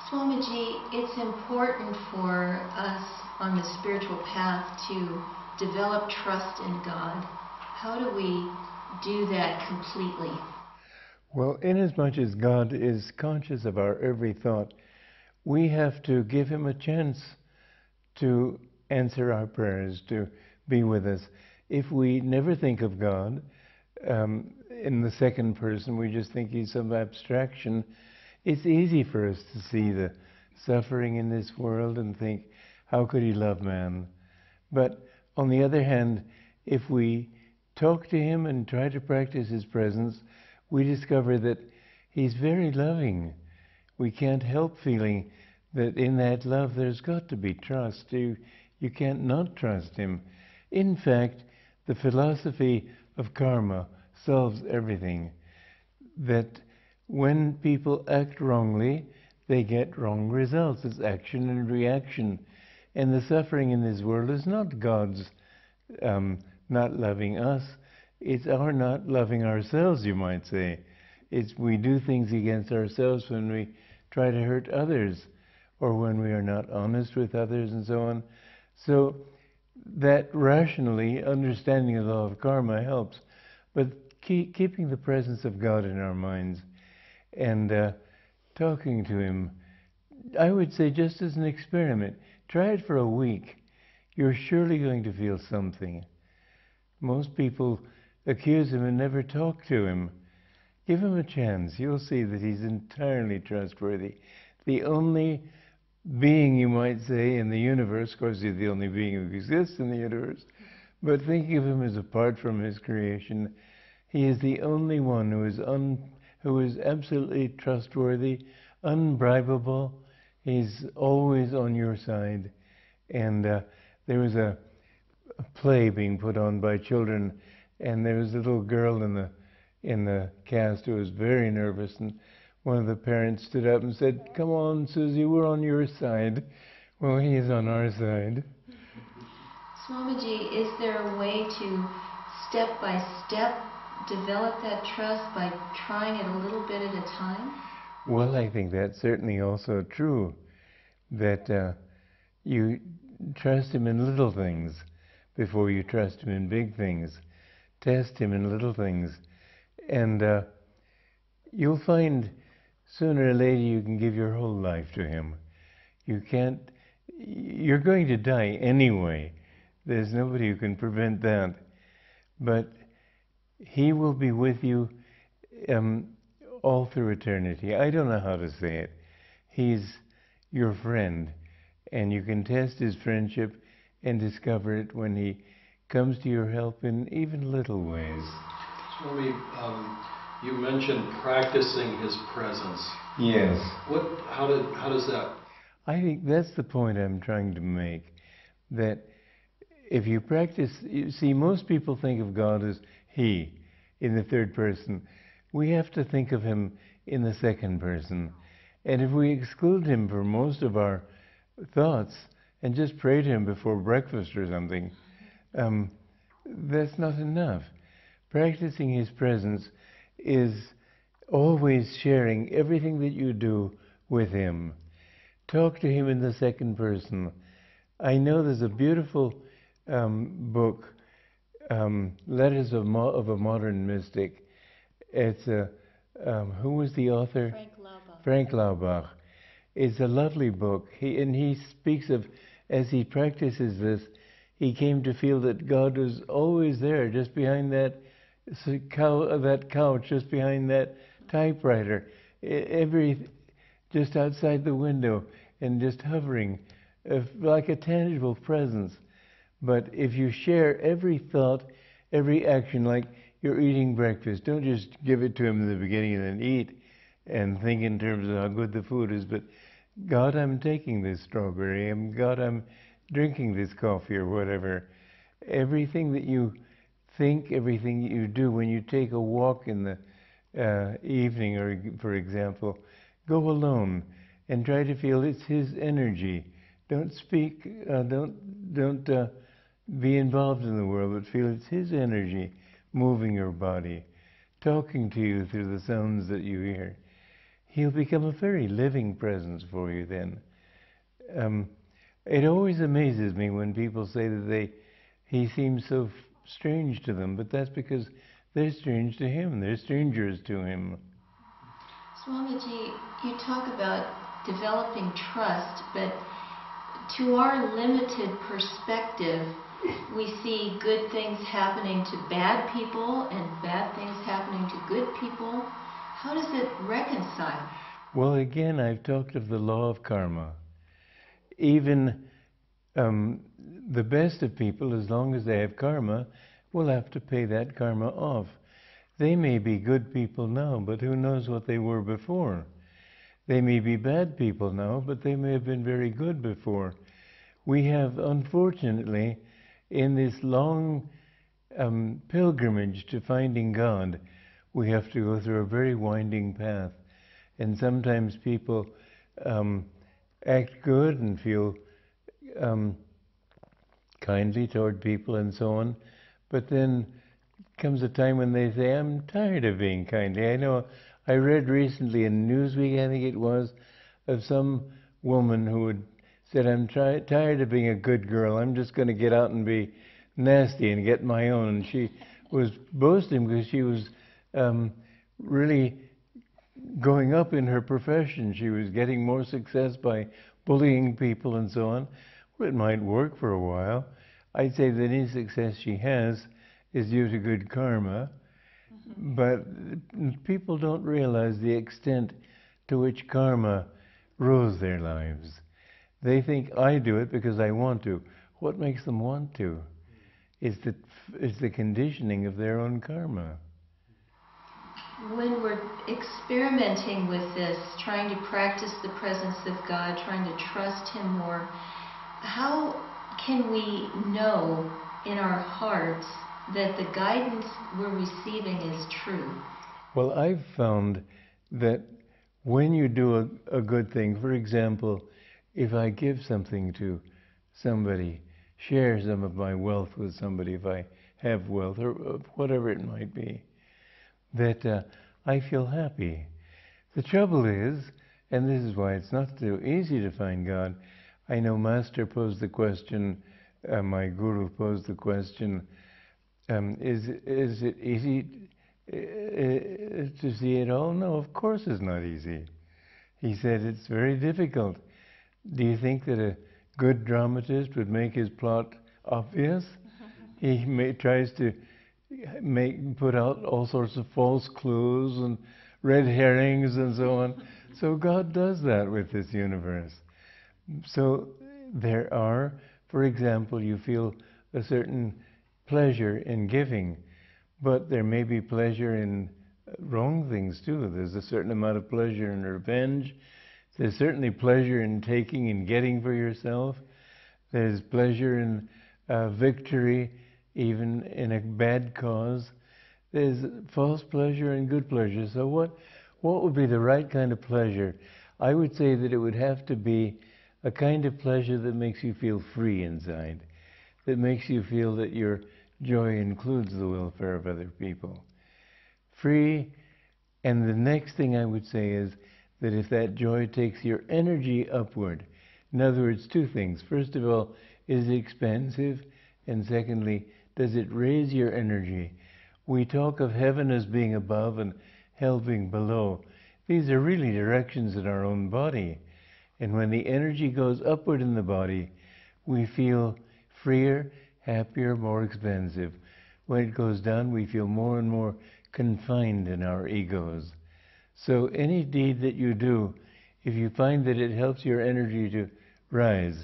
Swamiji, it's important for us on the spiritual path to develop trust in God. How do we do that completely? Well, inasmuch as God is conscious of our every thought, we have to give him a chance to answer our prayers, to be with us. If we never think of God in the second person, we just think he's some abstraction, it's easy for us to see the suffering in this world and think, how could he love man? But on the other hand, if we talk to him and try to practice his presence, we discover that he's very loving. We can't help feeling that in that love there's got to be trust. You can't not trust him. In fact, the philosophy of karma solves everything. That when people act wrongly, they get wrong results. It's action and reaction. And the suffering in this world is not God's not loving us. It's our not loving ourselves, you might say. It's we do things against ourselves when we try to hurt others, or when we are not honest with others, and so on. So that rationally, understanding the law of karma helps. But keeping the presence of God in our minds and talking to him, I would say just as an experiment, try it for a week. You're surely going to feel something. Most people accuse him and never talk to him. Give him a chance. You'll see that he's entirely trustworthy. The only being, you might say, in the universe, of course he's the only being who exists in the universe, but thinking of him as apart from his creation, he is the only one who is absolutely trustworthy, unbribable. He's always on your side. And there was a play being put on by children, and there was a little girl in the cast who was very nervous, and one of the parents stood up and said, "Come on, Susie, we're on your side." Well, he is on our side. Swamiji, is there a way to step by step develop that trust by trying it a little bit at a time? Well, I think that's certainly also true, that you trust him in little things before you trust him in big things. Test him in little things. And you'll find sooner or later you can give your whole life to him. You're going to die anyway. There's nobody who can prevent that. But he will be with you all through eternity. I don't know how to say it. He's your friend, and you can test his friendship and discover it when he comes to your help in even little ways. Swami, you mentioned practicing his presence. Yes. How does that? I think that's the point I'm trying to make. That if you practice, you see, most people think of God as he in the third person. We have to think of him in the second person. And if we exclude him from most of our thoughts and just pray to him before breakfast or something, that's not enough. Practicing his presence is always sharing everything that you do with him. Talk to him in the second person. I know there's a beautiful book, Letters of a Modern Mystic. It's who was the author? Frank Laubach. It's a lovely book. He speaks of, as he practices this, he came to feel that God was always there, just behind that couch, just behind that typewriter, just outside the window, and just hovering, like a tangible presence. But if you share every thought, every action, like you're eating breakfast, don't just give it to him in the beginning and then eat and think in terms of how good the food is, but God, I'm taking this strawberry, and God, I'm drinking this coffee or whatever. Everything that you think, everything that you do, when you take a walk in the evening, or for example, go alone and try to feel it's his energy. Don't speak, don't be involved in the world, but feel it's his energy moving your body, talking to you through the sounds that you hear. he'll become a very living presence for you then. It always amazes me when people say that he seems so strange to them, but that's because they're strange to him. They're strangers to him. Swamiji, you talk about developing trust, but to our limited perspective, we see good things happening to bad people and bad things happening to good people. How does it reconcile? Well, again, I've talked of the law of karma. Even the best of people, as long as they have karma, will have to pay that karma off. They may be good people now, but who knows what they were before? They may be bad people now, but they may have been very good before. We have, unfortunately, in this long pilgrimage to finding God, we have to go through a very winding path. And sometimes people act good and feel kindly toward people and so on, but then comes a time when they say, I'm tired of being kindly. I know I read recently in Newsweek, I think it was, of some woman who had said, I'm tired of being a good girl. I'm just going to get out and be nasty and get my own. And she was boasting because she was really going up in her profession. She was getting more success by bullying people and so on. Well, it might work for a while. I'd say that any success she has is due to good karma, but people don't realize the extent to which karma rules their lives. They think, I do it because I want to. What makes them want to? It's the conditioning of their own karma. When we're experimenting with this, trying to practice the presence of God, trying to trust Him more, how can we know in our hearts that the guidance we're receiving is true? Well, I've found that when you do a good thing, for example, if I give something to somebody, share some of my wealth with somebody, if I have wealth, or whatever it might be, that I feel happy. The trouble is, and this is why it's not so easy to find God, I know Master posed the question, my Guru posed the question, is it easy to see it all? No, of course it's not easy. He said it's very difficult. Do you think that a good dramatist would make his plot obvious? He tries to put out all sorts of false clues and red herrings and so on. So God does that with this universe. So there are, for example, you feel a certain pleasure in giving, but there may be pleasure in wrong things too. There's a certain amount of pleasure in revenge. There's certainly pleasure in taking and getting for yourself. There's pleasure in victory, even in a bad cause. There's false pleasure and good pleasure. So what would be the right kind of pleasure? I would say that it would have to be a kind of pleasure that makes you feel free inside, that makes you feel that your joy includes the welfare of other people. Free, and the next thing I would say is that if that joy takes your energy upward, in other words, two things. First of all, is it expansive? And secondly, does it raise your energy? We talk of heaven as being above and hell being below. These are really directions in our own body. And when the energy goes upward in the body, we feel freer, happier, more expansive. When it goes down, we feel more and more confined in our egos. So any deed that you do, if you find that it helps your energy to rise,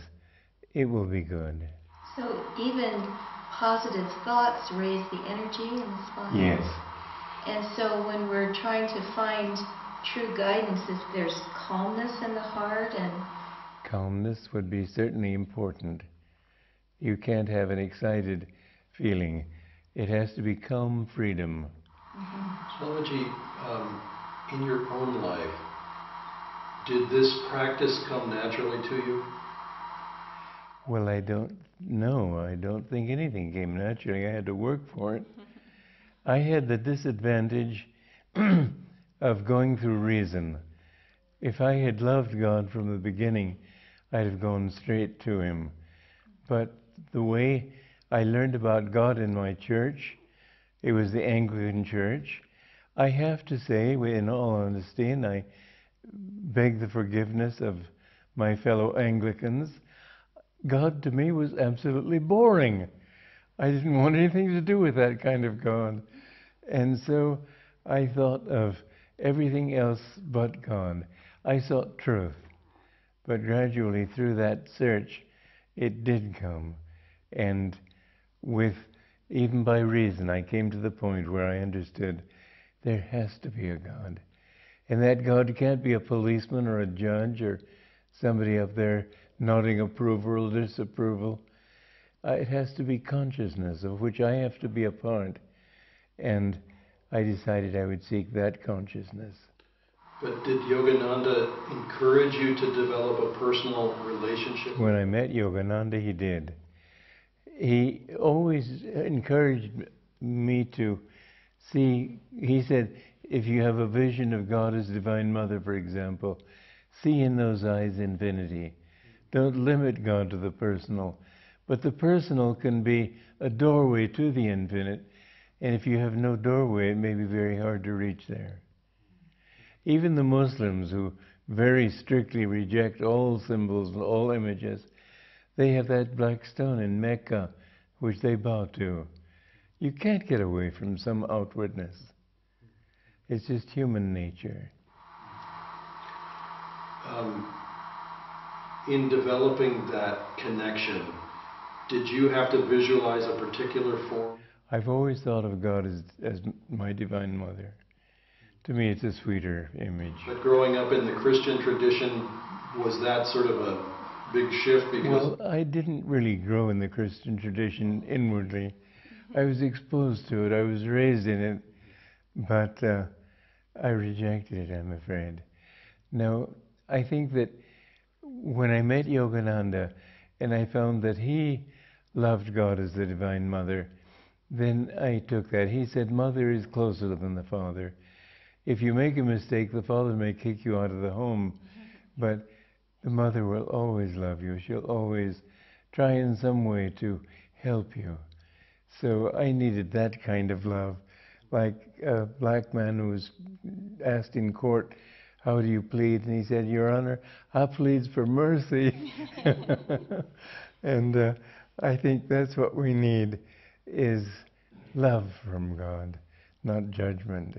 it will be good. So even positive thoughts raise the energy in the spine? Yes. And so when we're trying to find true guidance, if there's calmness in the heart and... Calmness would be certainly important. You can't have an excited feeling. It has to be calm freedom. Swamiji, in your own life, did this practice come naturally to you? Well, I don't know. I don't think anything came naturally. I had to work for it. I had the disadvantage of going through reason. if I had loved God from the beginning, I'd have gone straight to Him. But the way I learned about God in my church, it was the Anglican Church. I have to say, in all honesty, and I beg the forgiveness of my fellow Anglicans, God to me was absolutely boring. I didn't want anything to do with that kind of God. And so I thought of everything else but God. I sought truth. But gradually through that search, it did come. And even by reason, I came to the point where I understood there has to be a God. And that God can't be a policeman or a judge or somebody up there nodding approval or disapproval. It has to be consciousness of which I have to be a part. And I decided I would seek that consciousness. But did Yogananda encourage you to develop a personal relationship? When I met Yogananda, he did. He always encouraged me to see, he said, if you have a vision of God as Divine Mother, for example, see in those eyes infinity. Don't limit God to the personal. But the personal can be a doorway to the infinite, and if you have no doorway, it may be very hard to reach there. Even the Muslims, who very strictly reject all symbols and all images, they have that black stone in Mecca, which they bow to. You can't get away from some outwardness. It's just human nature. In developing that connection, did you have to visualize a particular form? I've always thought of God as my Divine Mother. To me, it's a sweeter image. But growing up in the Christian tradition, was that sort of a big shift? Because Well, I didn't really grow in the Christian tradition inwardly. I was exposed to it. I was raised in it. But I rejected it, I'm afraid. Now, I think that when I met Yogananda and I found that he loved God as the Divine Mother, then I took that. He said, Mother is closer than the Father. If you make a mistake, the Father may kick you out of the home, but the Mother will always love you. She'll always try in some way to help you. So I needed that kind of love. Like a black man who was asked in court, how do you plead? And he said, Your Honor, I plead for mercy. And I think that's what we need, is love from God, not judgment.